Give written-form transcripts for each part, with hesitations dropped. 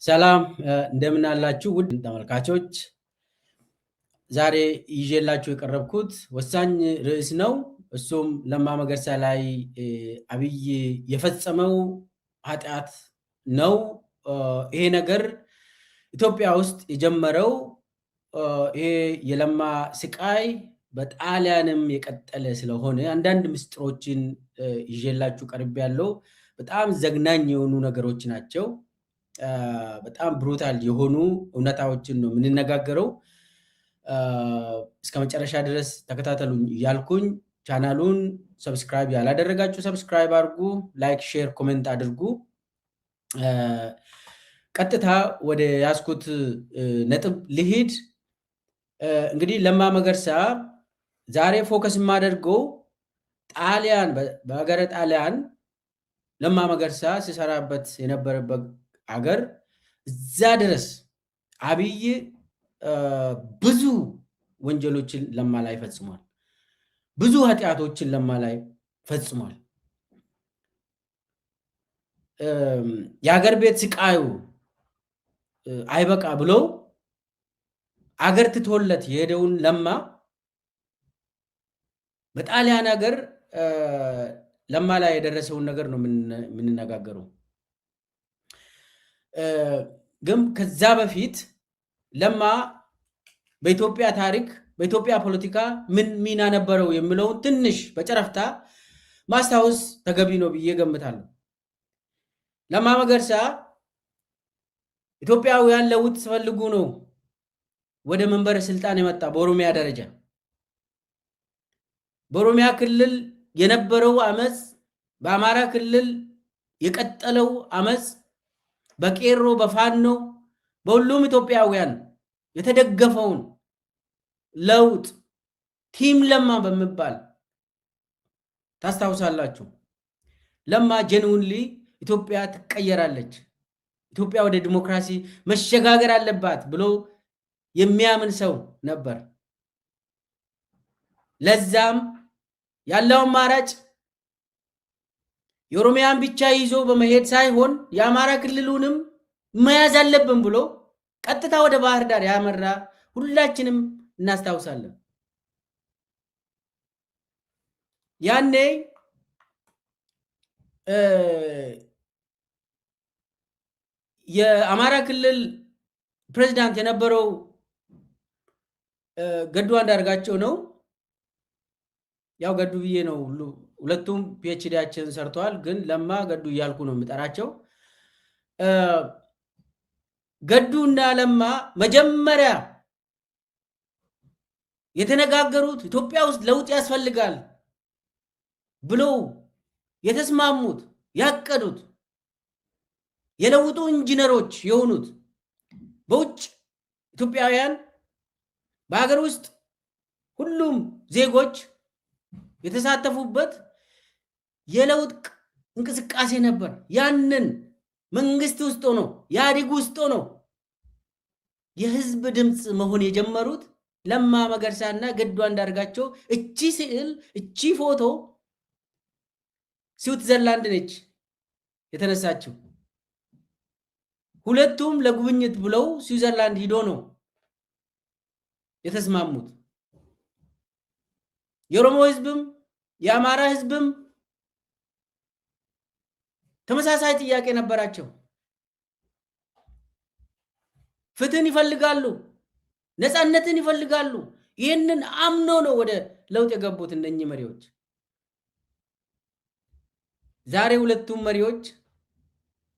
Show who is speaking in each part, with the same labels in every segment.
Speaker 1: ሰላም እንደምን አላችሁ ውድ ተመልካቾች። ዛሬ ይዤላችሁ የቀረብኩት ወሳኝ ርዕስ ነው። እሱም ለማ መገርሳ ላይ አብይ የፈጸመው ኃጢአት ነው። ይሄ ነገር ኢትዮጵያ ውስጥ የጀመረው ይሄ የለማ ስቃይ በጣሊያንም የቀጠለ ስለሆነ አንዳንድ ምስጢሮችን ይዤላችሁ ቀርቤያለሁ። በጣም ዘግናኝ የሆኑ ነገሮች ናቸው። በጣም ብሩታል የሆኑ እውነታዎችን ነው የምንነጋገረው። እስከ መጨረሻ ድረስ ተከታተሉኝ እያልኩኝ ቻናሉን ሰብስክራይብ ያላደረጋችሁ ሰብስክራይብ አድርጉ፣ ላይክ፣ ሼር፣ ኮሜንት አድርጉ። ቀጥታ ወደ ያስኩት ነጥብ ልሂድ። እንግዲህ ለማ መገርሳ ዛሬ ፎከስ የማደርገው ጣሊያን በሀገረ ጣሊያን ለማ መገርሳ ሲሰራበት የነበረበት አገር እዛ ድረስ አብይ ብዙ ወንጀሎችን ለማ ላይ ፈጽሟል። ብዙ ኃጢአቶችን ለማ ላይ ፈጽሟል። የሀገር ቤት ስቃዩ አይበቃ ብሎ አገር ትቶለት የሄደውን ለማ በጣሊያን ሀገር ለማ ላይ የደረሰውን ነገር ነው የምንነጋገረው። ግን ከዛ በፊት ለማ በኢትዮጵያ ታሪክ በኢትዮጵያ ፖለቲካ ምን ሚና ነበረው የሚለውን ትንሽ በጨረፍታ ማስታወስ ተገቢ ነው ብዬ ገምታለሁ። ለማ መገርሳ ኢትዮጵያውያን ለውጥ ሲፈልጉ ነው ወደ መንበረ ስልጣን የመጣ። በኦሮሚያ ደረጃ በኦሮሚያ ክልል የነበረው አመፅ፣ በአማራ ክልል የቀጠለው አመፅ፣ በቄሮ በፋኖ በሁሉም ኢትዮጵያውያን የተደገፈውን ለውጥ ቲም ለማ በሚባል ታስታውሳላችሁ። ለማ ጀንውንሊ ኢትዮጵያ ትቀየራለች፣ ኢትዮጵያ ወደ ዲሞክራሲ መሸጋገር አለባት ብሎ የሚያምን ሰው ነበር። ለዛም ያለው አማራጭ የኦሮሚያን ብቻ ይዞ በመሄድ ሳይሆን የአማራ ክልሉንም መያዝ አለብን ብሎ ቀጥታ ወደ ባህር ዳር ያመራ ሁላችንም እናስታውሳለን። ያኔ የአማራ ክልል ፕሬዝዳንት የነበረው ገዱ አንዳርጋቸው ነው። ያው ገዱ ብዬ ነው ሁለቱም ፒኤችዲያችን ሰርተዋል፣ ግን ለማ ገዱ እያልኩ ነው የምጠራቸው። ገዱና ለማ መጀመሪያ የተነጋገሩት ኢትዮጵያ ውስጥ ለውጥ ያስፈልጋል ብለው የተስማሙት ያቀዱት የለውጡ ኢንጂነሮች የሆኑት በውጭ ኢትዮጵያውያን በሀገር ውስጥ ሁሉም ዜጎች የተሳተፉበት የለውጥ እንቅስቃሴ ነበር። ያንን መንግስት ውስጥ ሆኖ ኢህአዴግ ውስጥ ሆኖ የህዝብ ድምፅ መሆን የጀመሩት ለማ መገርሳና ገዱ አንዳርጋቸው። እቺ ስዕል እቺ ፎቶ ስዊትዘርላንድ ነች የተነሳችው። ሁለቱም ለጉብኝት ብለው ስዊትዘርላንድ ሂዶ ነው የተስማሙት። የኦሮሞ ህዝብም የአማራ ህዝብም ተመሳሳይ ጥያቄ ነበራቸው። ፍትህን ይፈልጋሉ፣ ነፃነትን ይፈልጋሉ። ይህንን አምኖ ነው ወደ ለውጥ የገቡት እነኚህ መሪዎች። ዛሬ ሁለቱም መሪዎች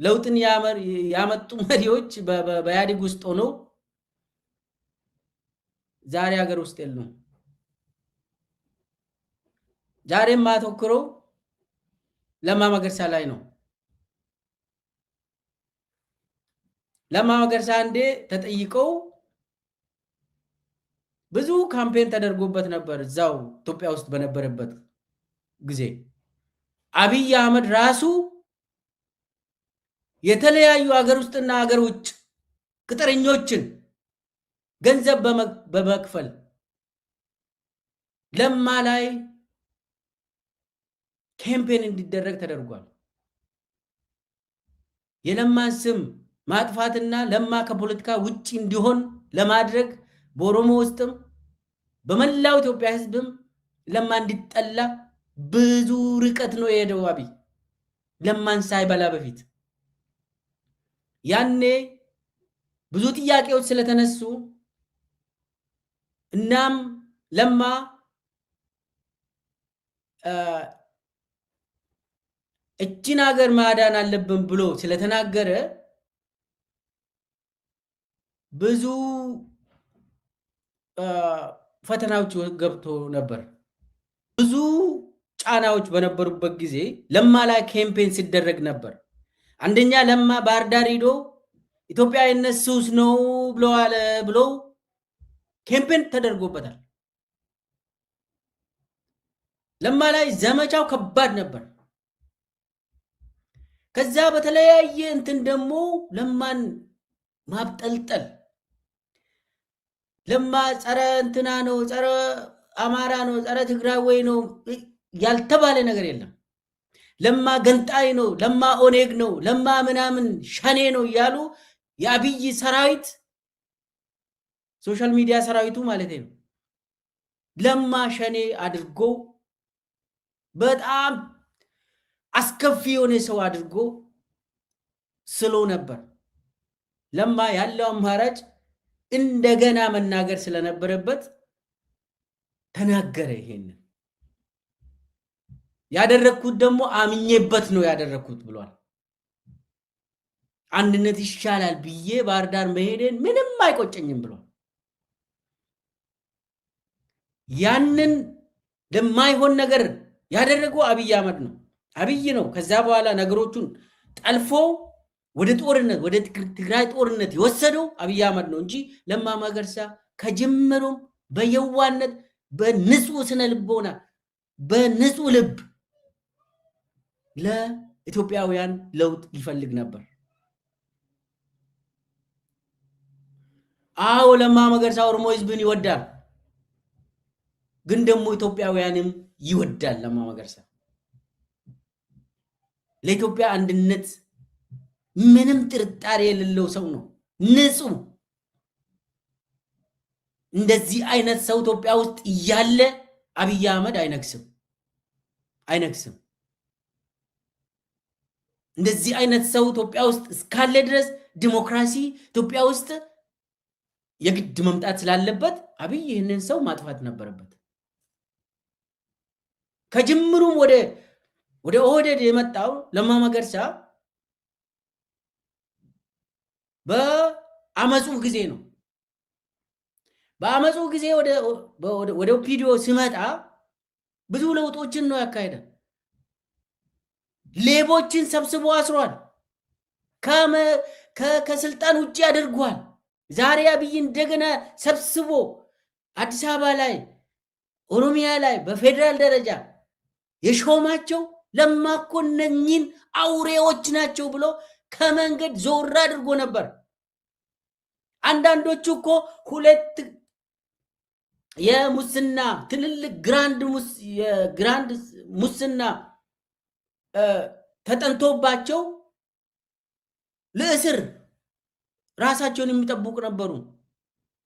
Speaker 1: ለውጥን ያመጡ መሪዎች በኢህአዴግ ውስጥ ሆነው ዛሬ ሀገር ውስጥ የሉም። ዛሬም ማተኩረው ለማ መገርሳ ላይ ነው። ለማ መገርሳ አንዴ ተጠይቀው ብዙ ካምፔን ተደርጎበት ነበር። እዛው ኢትዮጵያ ውስጥ በነበረበት ጊዜ አብይ አህመድ ራሱ የተለያዩ ሀገር ውስጥና ሀገር ውጭ ቅጥረኞችን ገንዘብ በመክፈል ለማ ላይ ካምፔን እንዲደረግ ተደርጓል። የለማን ስም ማጥፋትና ለማ ከፖለቲካ ውጪ እንዲሆን ለማድረግ በኦሮሞ ውስጥም በመላው ኢትዮጵያ ህዝብም ለማ እንዲጠላ ብዙ ርቀት ነው የሄደው አብይ ለማን ሳይበላ በፊት። ያኔ ብዙ ጥያቄዎች ስለተነሱ እናም ለማ እቺን ሀገር ማዳን አለብን ብሎ ስለተናገረ ብዙ ፈተናዎች ገብቶ ነበር። ብዙ ጫናዎች በነበሩበት ጊዜ ለማ ላይ ካምፔን ሲደረግ ነበር። አንደኛ ለማ ባህር ዳር ሄዶ ኢትዮጵያዊነት ሱስ ነው ብሎ ካምፔን ተደርጎበታል። ለማ ላይ ዘመቻው ከባድ ነበር። ከዛ በተለያየ እንትን ደግሞ ለማን ማብጠልጠል ለማ ጸረ እንትና ነው፣ ጸረ አማራ ነው፣ ጸረ ትግራይ ነው ያልተባለ ነገር የለም። ለማ ገንጣይ ነው፣ ለማ ኦኔግ ነው፣ ለማ ምናምን ሸኔ ነው እያሉ የአብይ ሰራዊት ሶሻል ሚዲያ ሰራዊቱ ማለት ነው ለማ ሸኔ አድርጎ በጣም አስከፊ የሆነ ሰው አድርጎ ስሎ ነበር። ለማ ያለው አማራጭ እንደገና መናገር ስለነበረበት ተናገረ። ይሄንን ያደረኩት ደግሞ አምኜበት ነው ያደረኩት ብሏል። አንድነት ይሻላል ብዬ ባህር ዳር መሄዴን ምንም አይቆጨኝም ብሏል። ያንን ለማይሆን ነገር ያደረገው አብይ አህመድ ነው። አብይ ነው ከዛ በኋላ ነገሮቹን ጠልፎ ወደ ጦርነት ወደ ትግራይ ጦርነት የወሰደው አብይ አህመድ ነው እንጂ ለማ መገርሳ ከጅምሩም በየዋነት በንጹህ ስነ ልቦና በንጹህ ልብ ለኢትዮጵያውያን ለውጥ ይፈልግ ነበር። አዎ ለማ መገርሳ ኦሮሞ ህዝብን ይወዳል፣ ግን ደግሞ ኢትዮጵያውያንም ይወዳል። ለማ መገርሳ ለኢትዮጵያ አንድነት ምንም ጥርጣሬ የሌለው ሰው ነው። ንጹህ እንደዚህ አይነት ሰው ኢትዮጵያ ውስጥ እያለ አብይ አህመድ አይነግስም። እንደዚህ አይነት ሰው ኢትዮጵያ ውስጥ እስካለ ድረስ ዲሞክራሲ ኢትዮጵያ ውስጥ የግድ መምጣት ስላለበት አብይ ይህንን ሰው ማጥፋት ነበረበት። ከጅምሩም ወደ ኦህዴድ የመጣው ለማ መገርሳ በአመፁ ጊዜ ነው። በአመፁ ጊዜ ወደ ኦፒዲዮ ሲመጣ ብዙ ለውጦችን ነው ያካሄደ። ሌቦችን ሰብስቦ አስሯል። ከስልጣን ውጭ አድርጓል። ዛሬ አብይ እንደገና ሰብስቦ አዲስ አበባ ላይ ኦሮሚያ ላይ በፌደራል ደረጃ የሾማቸው ለማ እኮ እነኚህን አውሬዎች ናቸው ብሎ ከመንገድ ዞር አድርጎ ነበር። አንዳንዶቹ እኮ ሁለት የሙስና ትልልቅ ግራንድ ሙስና ተጠንቶባቸው ለእስር ራሳቸውን የሚጠብቁ ነበሩ።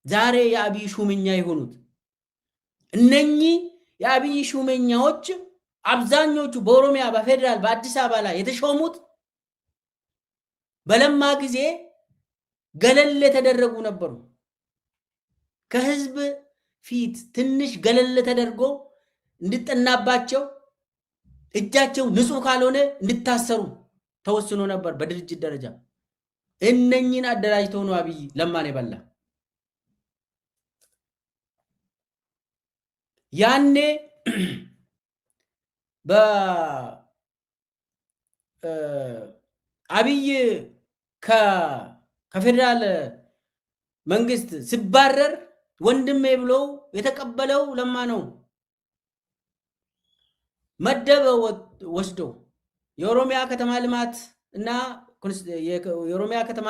Speaker 1: ዛሬ የአብይ ሹመኛ የሆኑት እነኚህ የአብይ ሹመኛዎች አብዛኞቹ በኦሮሚያ በፌደራል በአዲስ አበባ ላይ የተሾሙት በለማ ጊዜ ገለል የተደረጉ ነበሩ። ከህዝብ ፊት ትንሽ ገለል ተደርጎ እንድጠናባቸው እጃቸው ንጹህ ካልሆነ እንድታሰሩ ተወስኖ ነበር በድርጅት ደረጃ። እነኚህን አደራጅተው ነው አብይ ለማን የበላ። ያኔ አብይ ከፌደራል መንግስት ሲባረር ወንድሜ ብሎ የተቀበለው ለማ ነው። መደበው ወስዶ የኦሮሚያ ከተማ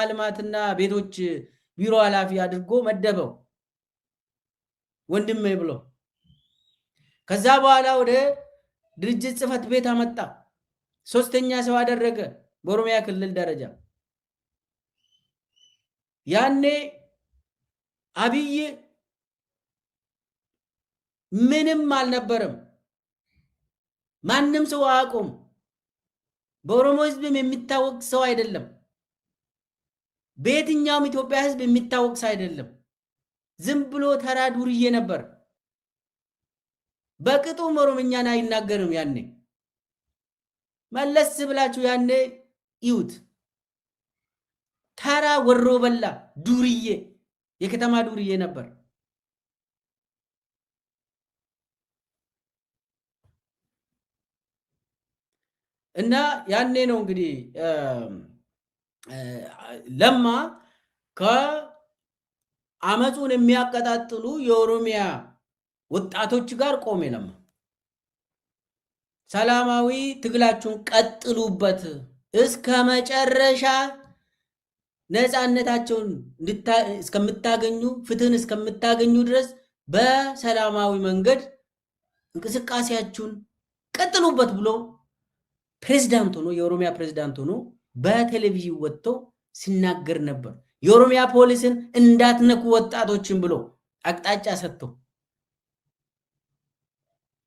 Speaker 1: ልማት እና ቤቶች ቢሮ ኃላፊ አድርጎ መደበው ወንድሜ ብሎ። ከዛ በኋላ ወደ ድርጅት ጽህፈት ቤት አመጣ። ሶስተኛ ሰው አደረገ በኦሮሚያ ክልል ደረጃ። ያኔ አብይ ምንም አልነበረም። ማንም ሰው አያውቁም። በኦሮሞ ህዝብም የሚታወቅ ሰው አይደለም። በየትኛውም ኢትዮጵያ ህዝብ የሚታወቅ ሰው አይደለም። ዝም ብሎ ተራ ዱርዬ ነበር። በቅጡም ኦሮምኛን አይናገርም። ያኔ መለስ ብላችሁ ያኔ ይዩት። ተራ ወሮ በላ ዱርዬ፣ የከተማ ዱርዬ ነበር። እና ያኔ ነው እንግዲህ ለማ ከአመፁን የሚያቀጣጥሉ የኦሮሚያ ወጣቶች ጋር ቆሜ ለማ ሰላማዊ ትግላችሁን ቀጥሉበት እስከ መጨረሻ ነፃነታቸውን እስከምታገኙ ፍትህን እስከምታገኙ ድረስ በሰላማዊ መንገድ እንቅስቃሴያችሁን ቀጥሉበት ብሎ ፕሬዝዳንት ሆኖ የኦሮሚያ ፕሬዝዳንት ሆኖ በቴሌቪዥን ወጥቶ ሲናገር ነበር። የኦሮሚያ ፖሊስን እንዳትነኩ ወጣቶችን ብሎ አቅጣጫ ሰጥቶ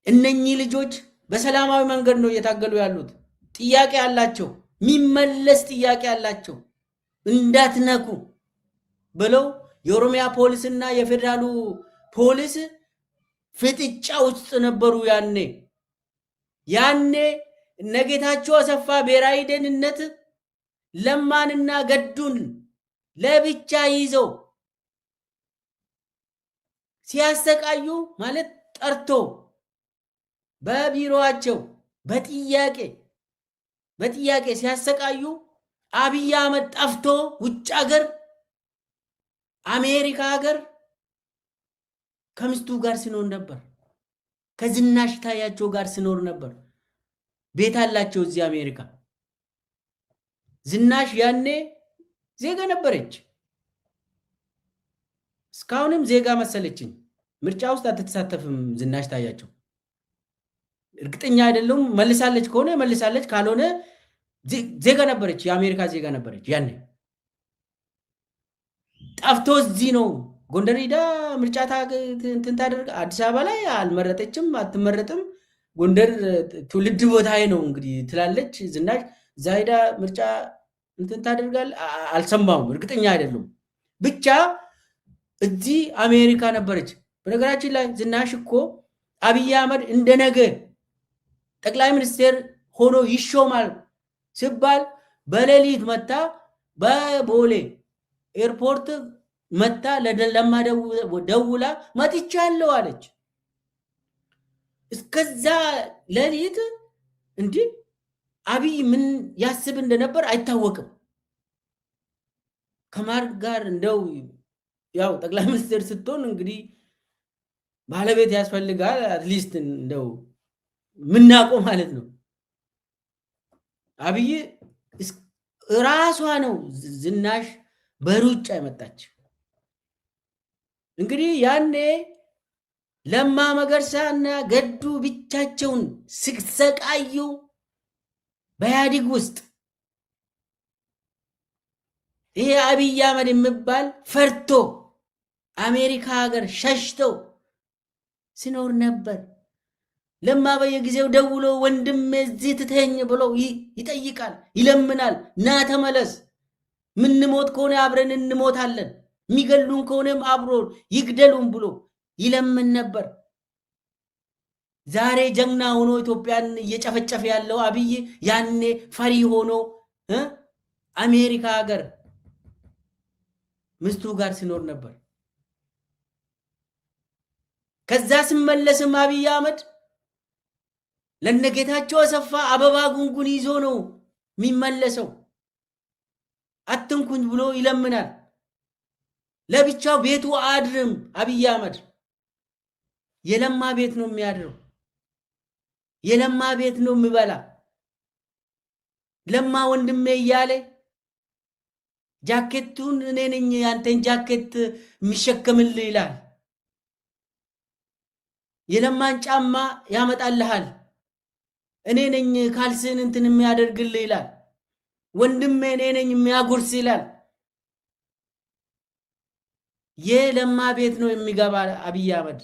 Speaker 1: እነኚህ ልጆች በሰላማዊ መንገድ ነው እየታገሉ ያሉት። ጥያቄ አላቸው፣ የሚመለስ ጥያቄ አላቸው። እንዳትነኩ ብለው የኦሮሚያ ፖሊስና የፌደራሉ ፖሊስ ፍጥጫ ውስጥ ነበሩ። ያኔ እነጌታቸው አሰፋ ብሔራዊ ደህንነት ለማንና ገዱን ለብቻ ይዘው ሲያሰቃዩ ማለት ጠርቶ በቢሮአቸው በጥያቄ ሲያሰቃዩ አብይ አህመድ ጠፍቶ ውጭ ሀገር አሜሪካ ሀገር ከሚስቱ ጋር ሲኖር ነበር። ከዝናሽ ታያቸው ጋር ሲኖር ነበር። ቤት አላቸው እዚህ አሜሪካ። ዝናሽ ያኔ ዜጋ ነበረች፣ እስካሁንም ዜጋ መሰለችኝ። ምርጫ ውስጥ አትተሳተፍም ዝናሽ ታያቸው። እርግጠኛ አይደለም። መልሳለች ከሆነ መልሳለች፣ ካልሆነ ዜጋ ነበረች፣ የአሜሪካ ዜጋ ነበረች። ያኔ ጠፍቶ እዚህ ነው ጎንደር ሄዳ ምርጫ እንትን ታደርግ። አዲስ አበባ ላይ አልመረጠችም፣ አትመረጥም። ጎንደር ትውልድ ቦታዬ ነው እንግዲህ ትላለች ዝናሽ። እዛ ሄዳ ምርጫ እንትን ታደርጋል። አልሰማሁም፣ እርግጠኛ አይደለም። ብቻ እዚህ አሜሪካ ነበረች። በነገራችን ላይ ዝናሽ እኮ አብይ አህመድ እንደነገ ጠቅላይ ሚኒስቴር ሆኖ ይሾማል ሲባል በሌሊት መታ በቦሌ ኤርፖርት መታ ለለማ ደውላ መጥቻለሁ አለች። እስከዛ ሌሊት እንዲህ አብይ ምን ያስብ እንደነበር አይታወቅም። ከማር ጋር እንደው ያው ጠቅላይ ሚኒስቴር ስትሆን እንግዲህ ባለቤት ያስፈልጋል። አትሊስት እንደው ምናቆ ማለት ነው። አብይ ራሷ ነው ዝናሽ በሩጫ የመጣች። እንግዲህ ያኔ ለማ መገርሳና ገዱ ብቻቸውን ሲሰቃዩ በኢህአዴግ ውስጥ ይሄ አብይ አህመድ የሚባል ፈርቶ አሜሪካ ሀገር ሸሽተው ሲኖር ነበር። ለማ በየጊዜው ደውሎ ወንድም እዚህ ትተኝ ብሎ ይጠይቃል፣ ይለምናል። ና ተመለስ፣ ምንሞት ከሆነ አብረን እንሞታለን፣ የሚገሉን ከሆነም አብሮ ይግደሉን ብሎ ይለምን ነበር። ዛሬ ጀግና ሆኖ ኢትዮጵያን እየጨፈጨፈ ያለው አብይ ያኔ ፈሪ ሆኖ አሜሪካ ሀገር ሚስቱ ጋር ሲኖር ነበር። ከዛ ሲመለስም አብይ አህመድ ለነጌታቸው አሰፋ አበባ ጉንጉን ይዞ ነው የሚመለሰው። አትንኩኝ ብሎ ይለምናል። ለብቻው ቤቱ አድርም። አብይ አህመድ የለማ ቤት ነው የሚያድረው፣ የለማ ቤት ነው የሚበላ። ለማ ወንድሜ እያለ ጃኬቱን እኔ ነኝ ያንተን ጃኬት የሚሸከምልህ ይላል። የለማን ጫማ ያመጣልሃል፣ እኔ ነኝ ካልስን እንትን የሚያደርግልህ ይላል። ወንድሜ እኔ ነኝ የሚያጎርስ ይላል። የለማ ቤት ነው የሚገባ አብይ አህመድ።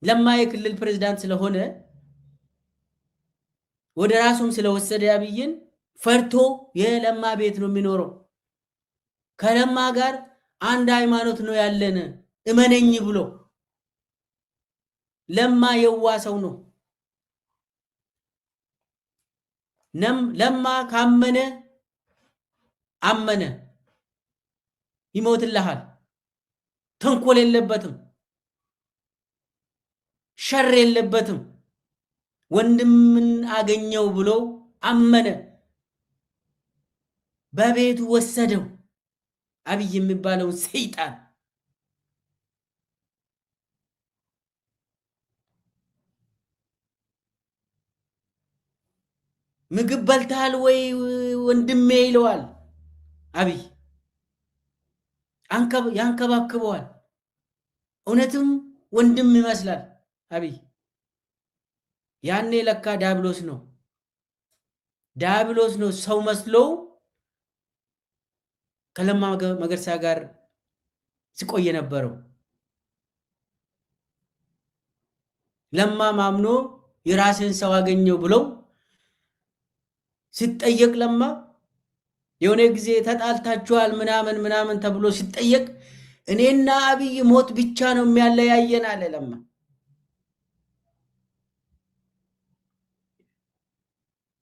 Speaker 1: ለማ የክልል ፕሬዝዳንት ስለሆነ ወደ ራሱም ስለወሰደ አብይን ፈርቶ የለማ ቤት ነው የሚኖረው። ከለማ ጋር አንድ ሃይማኖት ነው ያለን እመነኝ ብሎ ለማ የዋሰው ነው። ለማ ካመነ አመነ ይሞትልሃል። ተንኮል የለበትም፣ ሸር የለበትም። ወንድምን አገኘው ብሎ አመነ፣ በቤቱ ወሰደው አብይ የሚባለውን ሰይጣን። ምግብ በልተሃል ወይ ወንድሜ ይለዋል አብይ። ያንከባክበዋል። እውነትም ወንድም ይመስላል አብይ። ያኔ ለካ ዲያብሎስ ነው ሰው መስለው ከለማ መገርሳ ጋር ሲቆይ ነበረው። ለማ ማምኖ የራስን ሰው አገኘው ብለው ሲጠየቅ ለማ የሆነ ጊዜ ተጣልታችኋል ምናምን ተብሎ ሲጠየቅ እኔና አብይ ሞት ብቻ ነው የሚያለያየን አለ ለማ።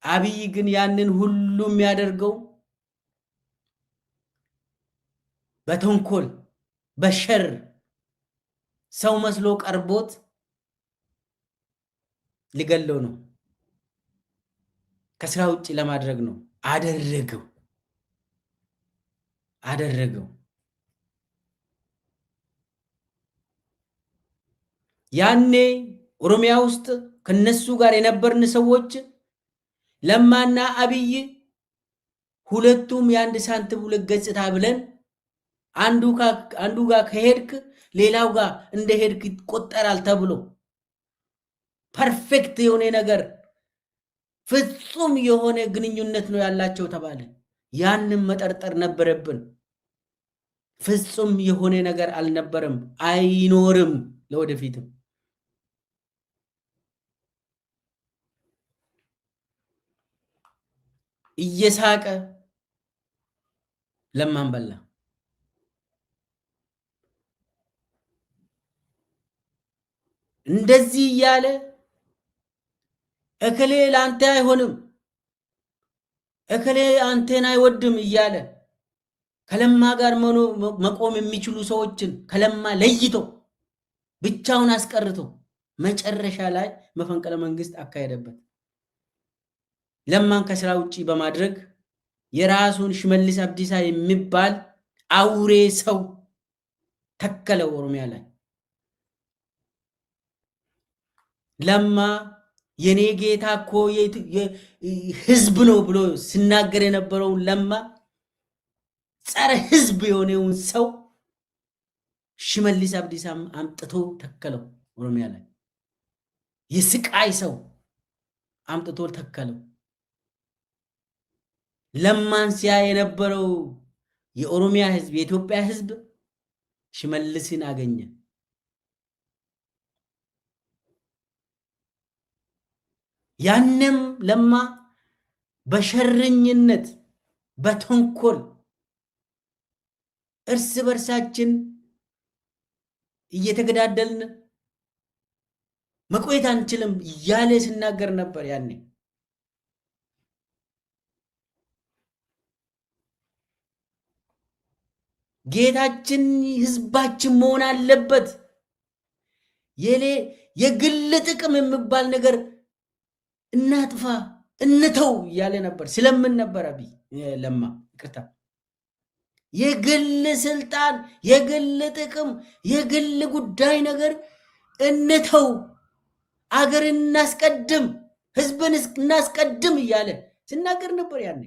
Speaker 1: አብይ ግን ያንን ሁሉ የሚያደርገው በተንኮል በሸር ሰው መስሎ ቀርቦት ሊገለው ነው፣ ከስራ ውጪ ለማድረግ ነው። አደረገው። ያኔ ኦሮሚያ ውስጥ ከነሱ ጋር የነበርን ሰዎች ለማና አብይ ሁለቱም የአንድ ሳንቲም ሁለት ገጽታ ብለን አንዱ ጋር ከሄድክ ሌላው ጋር እንደሄድክ ይቆጠራል ተብሎ ፐርፌክት የሆነ ነገር ፍጹም የሆነ ግንኙነት ነው ያላቸው ተባለ። ያንን መጠርጠር ነበረብን። ፍጹም የሆነ ነገር አልነበረም፣ አይኖርም ለወደፊትም። እየሳቀ ለማን በላ። እንደዚህ እያለ እከሌ ላንተ አይሆንም፣ እከሌ አንተን አይወድም እያለ ከለማ ጋር መቆም የሚችሉ ሰዎችን ከለማ ለይቶ ብቻውን አስቀርቶ መጨረሻ ላይ መፈንቅለ መንግስት አካሄደበት። ለማን ከስራ ውጪ በማድረግ የራሱን ሽመልስ አብዲሳ የሚባል አውሬ ሰው ተከለው ኦሮሚያ ላይ። ለማ የኔ ጌታ እኮ ህዝብ ነው ብሎ ሲናገር የነበረውን ለማ ጸረ ህዝብ የሆነውን ሰው ሽመልስ አብዲሳ አምጥቶ ተከለው ኦሮሚያ ላይ። የስቃይ ሰው አምጥቶ ተከለው። ለማን ሲያ የነበረው የኦሮሚያ ህዝብ የኢትዮጵያ ህዝብ ሽመልስን አገኘ። ያንም ለማ በሸረኝነት በተንኮል እርስ በርሳችን እየተገዳደልን መቆየት አንችልም እያለ ሲናገር ነበር። ያኔ ጌታችን ህዝባችን መሆን አለበት፣ የግል ጥቅም የሚባል ነገር እናጥፋ እንተው እያለ ነበር። ስለምን ነበር አብይ ለማ ይቅርታ፣ የግል ስልጣን፣ የግል ጥቅም፣ የግል ጉዳይ ነገር እንተው፣ አገር እናስቀድም፣ ህዝብን እናስቀድም እያለ ሲናገር ነበር ያኔ።